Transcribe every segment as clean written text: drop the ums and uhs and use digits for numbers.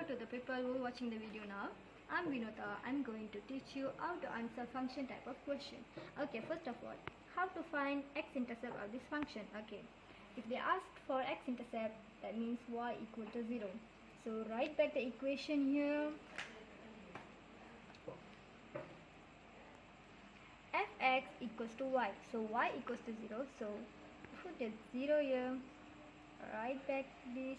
to the people who are watching the video now. I'm Vinota. I'm going to teach you how to answer function type of question. Okay, first of all, how to find x-intercept of this function. Okay, if they ask for x-intercept, that means y equal to 0. So write back the equation here. Fx equals to y. So y equals to 0. So put the 0 here. Write back this.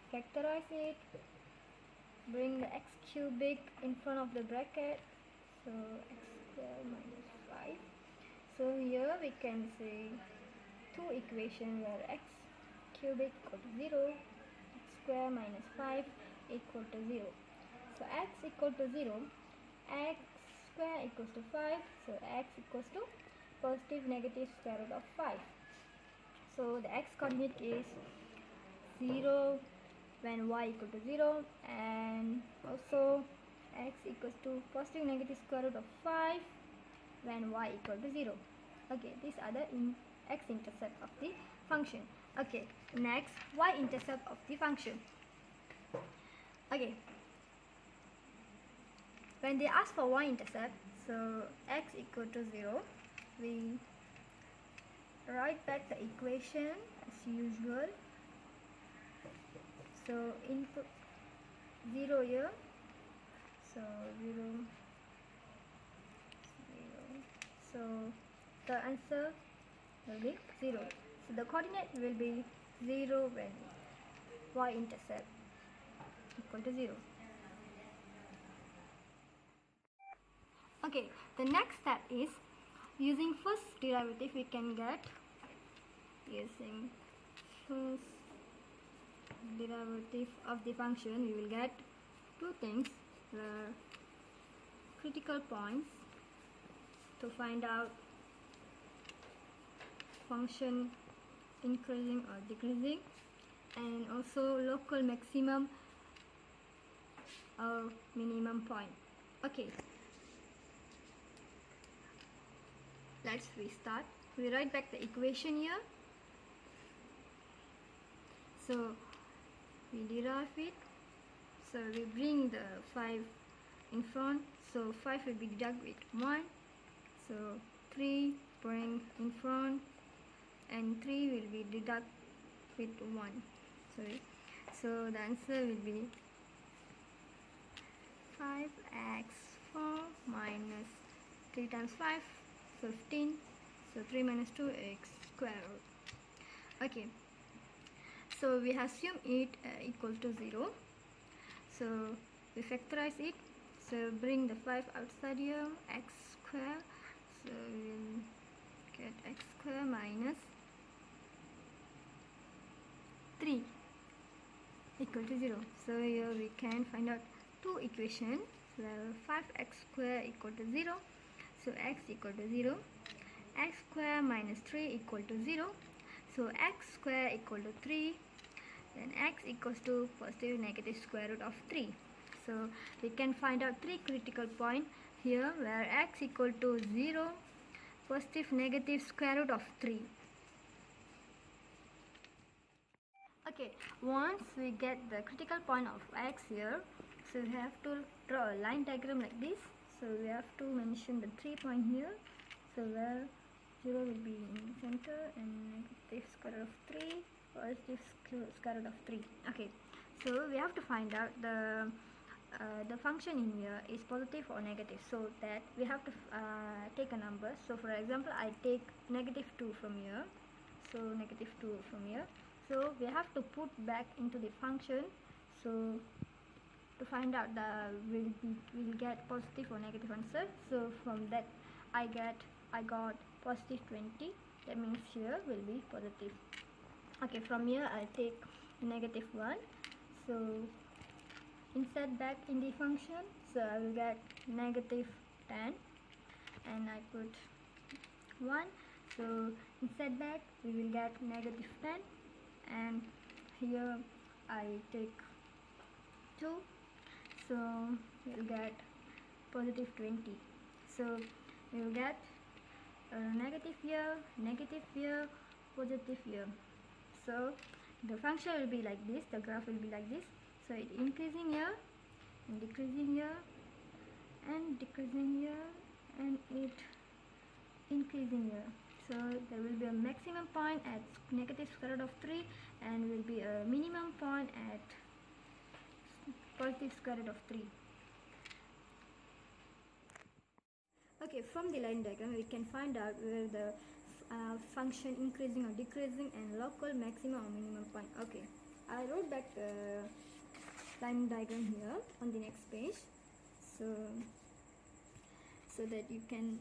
Factorize it, bring the x cubic in front of the bracket, so x square minus 5. So here we can say two equations where x cubic equal to 0, x square minus 5 equal to 0. So x equal to 0, x square equals to 5, so x equals to positive negative square root of 5. So the x coordinate is 0 when y equal to 0, and also x equals to positive negative square root of 5 when y equal to 0. Okay, these are the x-intercept of the function. Okay, next y-intercept of the function. Okay, when they ask for y-intercept, so x equal to 0, we write back the equation as usual. So input 0 here, so 0, so the answer will be 0. So the coordinate will be 0 when y-intercept equal to 0. Okay, the next step is using first derivative we can get using first derivative of the function. We will get two things, the critical points to find out function increasing or decreasing, and also local maximum or minimum point. Okay, let's restart. We write back the equation here. So we derive it, so we bring the 5 in front, so 5 will be deducted with 1, so 3 bring in front, and 3 will be deducted with 1. Sorry, so the answer will be 5x4 minus 3 times 5, 15, so 3 minus 2 x square root. Okay, so we assume it equal to 0, so we factorize it, so bring the 5 outside here, x square, so we will get x square minus 3 equal to 0. So here we can find out two equations, so 5x square equal to 0, so x equal to 0, x square minus 3 equal to 0, so x square equal to 3, then x equals to positive negative square root of 3. So we can find out three critical points here where x equal to 0, positive negative square root of 3. Okay, once we get the critical point of x here, so we have to draw a line diagram like this. So we have to mention the 3 point here, so where 0 will be in center and negative square root of 3, positive square root of 3. Okay, so we have to find out the function in here is positive or negative, so that we have to take a number. So for example, I take negative 2 from here, so negative 2 from here, so we have to put back into the function, so to find out the will get positive or negative answer. So from that I got positive 20, that means here will be positive. Okay, from here I take negative 1, so insert back in the function, so I will get negative 10, and I put 1, so insert back we will get negative 10, and here I take 2, so we will get positive 20. So we will get negative here, positive here. So the function will be like this, the graph will be like this. So it increasing here and decreasing here and decreasing here and it increasing here. So there will be a maximum point at negative square root of 3 and will be a minimum point at positive square root of 3. Okay, from the line diagram we can find out where the function increasing or decreasing and local maximum or minimum point. Okay, I wrote back the line diagram here on the next page, so that you can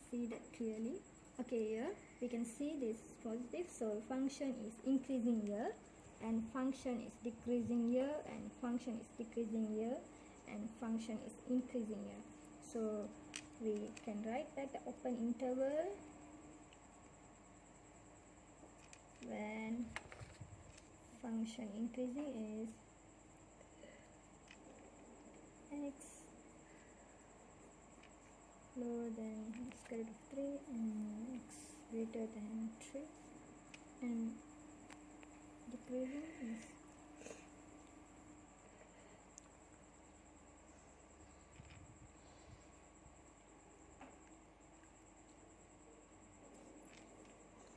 see that clearly. Okay, here we can see this positive, so function is increasing here and function is decreasing here and function is decreasing here and function is increasing here. So we can write back the open interval when function increasing is x lower than square root of 3 and x greater than 3 and decreasing is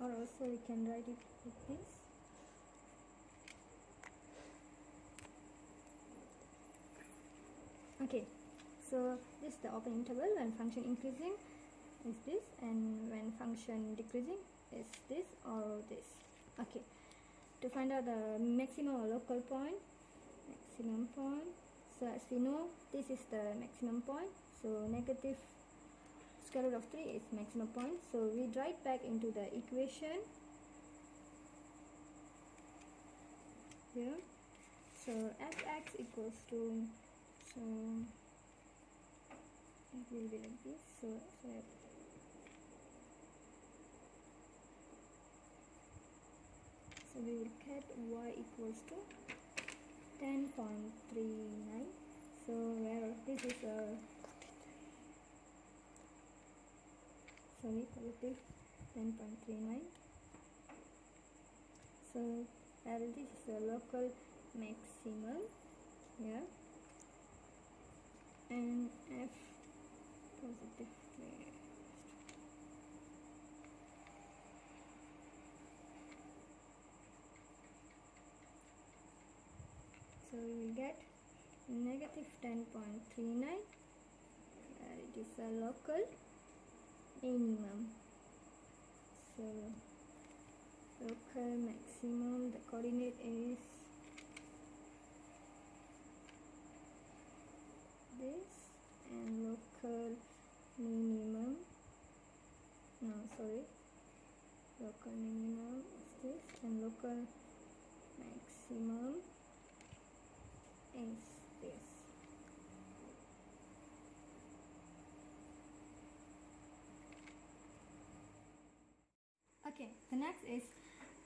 or also we can write it like this. Okay, so this is the open interval when function increasing is this and when function decreasing is this or this. Okay, to find out the maximum or local point, so as we know this is the maximum point, so negative square root of 3 is maximum point, so we write back into the equation here. So fx equals to, so it will be like this. So we will get y equals to 10.39. So where this is a positive 10.39. So where this is a local maximum here and f positive. So we will get negative 10.39 where it is a local minimum. So local maximum, the coordinate is this, and local minimum, local minimum is this and local maximum is this. Okay, the next is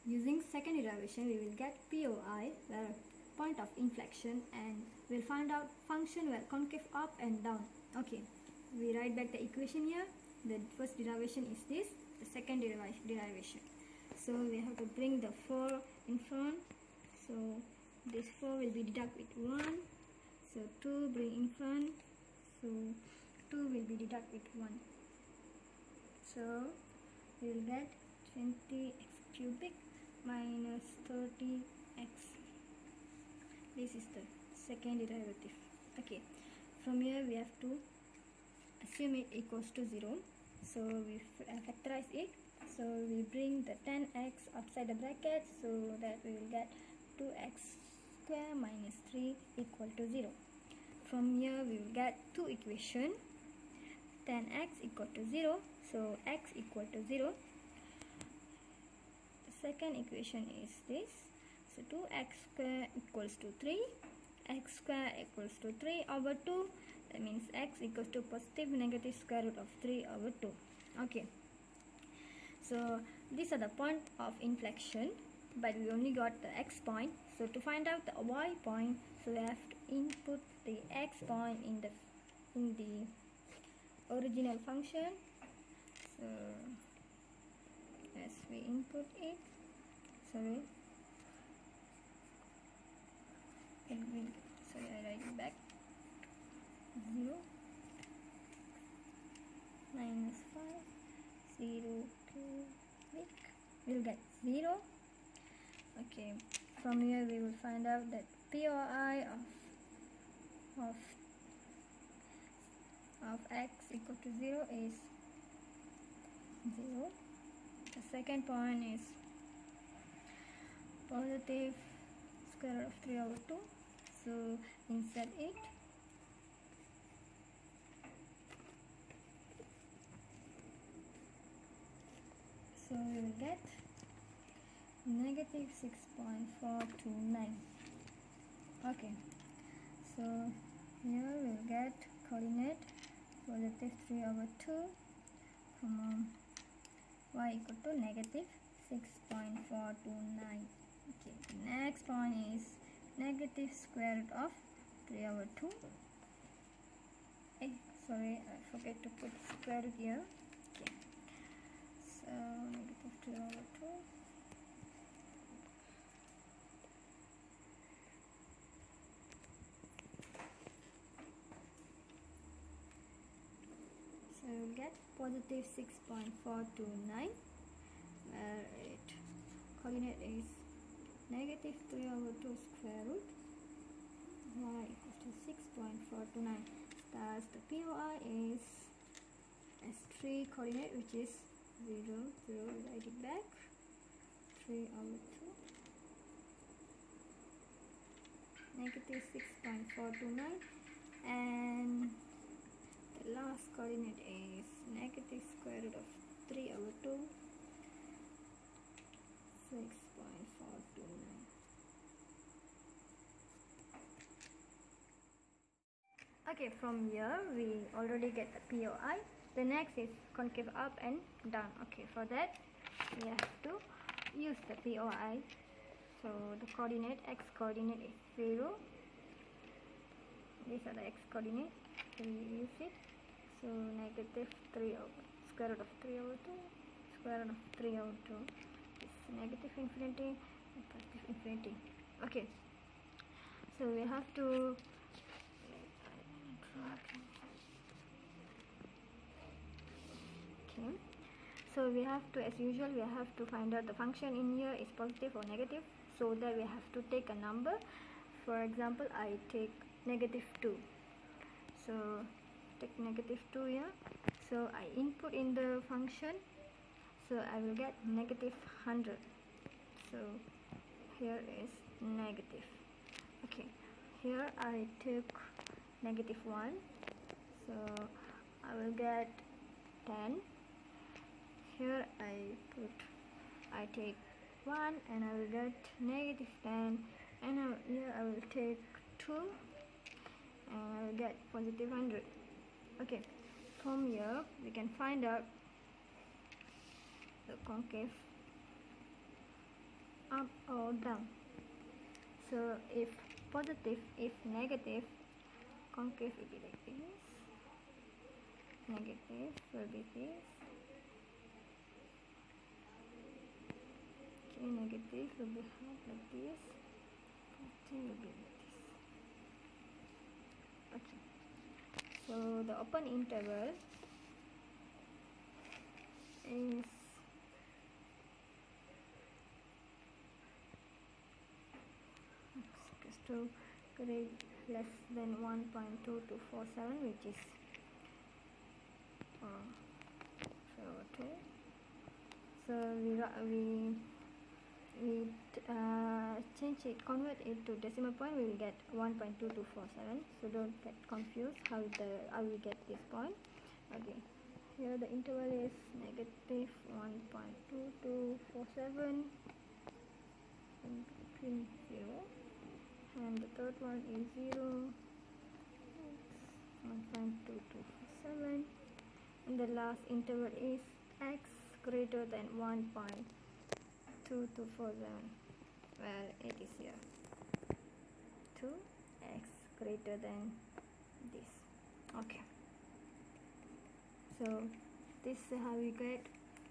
using second derivation we will get POI where point of inflection and we'll find out function where concave up and down. Okay, we write back the equation here. The first derivation is this, the second derivation. So we have to bring the 4 in front, so this 4 will be deduct with 1, so 2 bring in front, so 2 will be deduct with 1, so we will get 20x cubic minus 30x. This is the second derivative. Okay, from here we have to assume it equals to 0, so we factorize it, so we bring the 10x outside the bracket, so that we will get 2x square minus 3 equal to 0. From here we will get two equations, 10x equal to 0, so x equal to 0. The second equation is this, so 2x square equals to 3, x square equals to 3 over 2, that means x equals to positive negative square root of 3 over 2. Okay, so these are the point of inflection, but we only got the x point, so to find out the y point, so we have to input the x point in the original function. So as we input it, 0 minus 5 0 cubic, we'll get 0. Okay, from here we will find out that POI of x equal to 0 is 0. The second point is positive square root of 3 over 2, so insert it. So we will get negative 6.429. Okay, so here we will get coordinate positive 3 over 2, y equal to negative 6.429. Okay, the next point is negative square root of 3 over 2. Sorry, I forget to put square root here. Okay, so negative 3 over 2. So we'll get positive 6.429, where it coordinate is negative 3 over 2 square root y equals to 6.429. Thus the POI is S3 coordinate, which is 0 0, we write it back, 3 over 2 negative 6.429, and the last coordinate is negative square root of 3 over 2 6.429. Okay, from here we already get the POI. The next is concave up and down. Okay, for that we have to use the POI. So the coordinate, x coordinate is 0. These are the x coordinates, so we use it. So negative 3 over square root of 3 over 2 square root of 3 over 2 is negative infinity and positive infinity. Okay, so we have to so we have to, as usual, we have to find out the function in here is positive or negative, so that we have to take a number. For example, I take negative 2, so take negative 2 here, so I input in the function, so I will get negative 100. So here is negative. Okay, here I took negative 1, so I will get 10. Here I take 1 and I will get negative 10, and here I will take 2 and I will get positive 100. Okay, from here we can find out the concave up or down. So if positive, if negative, concave will be like this, negative will be this. Okay, negative will be half like this, positive will be like this. Okay, so the open interval is to grade less than 1.2247, which is 2. So we change it, convert it to decimal point, we will get 1.2247. So don't get confused how we get this point. Okay, here the interval is negative 1.2247 between 0, and the third one is 0, 1.2247, and the last interval is x greater than 1.2247, where it is here, 2x greater than this. Okay, so this is how we get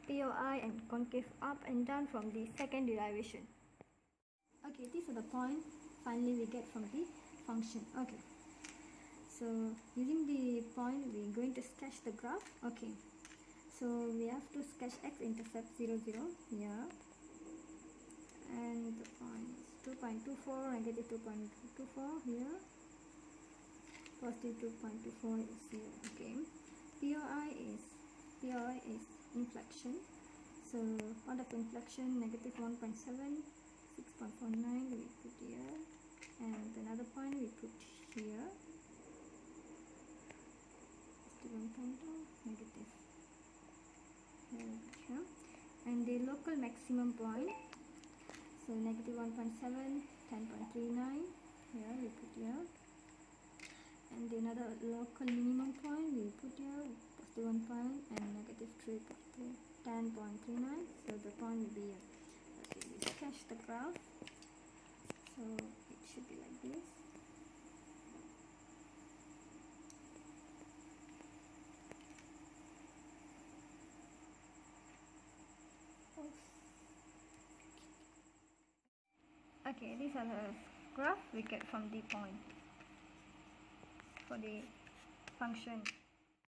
POI and concave up and down from the second derivation. Okay, these are the points finally we get from the function. Okay, So using the point, we're going to sketch the graph. Okay, so we have to sketch x-intercept 0, 0 here, and the point is 2.24, negative 2.24 here, positive 2.24 is here. Okay, POI is inflection. So point of inflection, negative 1.7, 6.49 we put here, and another point we put here, 1.2, negative here, and the local maximum point, so negative 1.7, 10.39 here we put here, and another local minimum point we put here, positive 1 point, and negative 10.39, so the point will be here. Okay, we sketch the graph, so it should be like this. Okay, these are the graph we get from the point for the function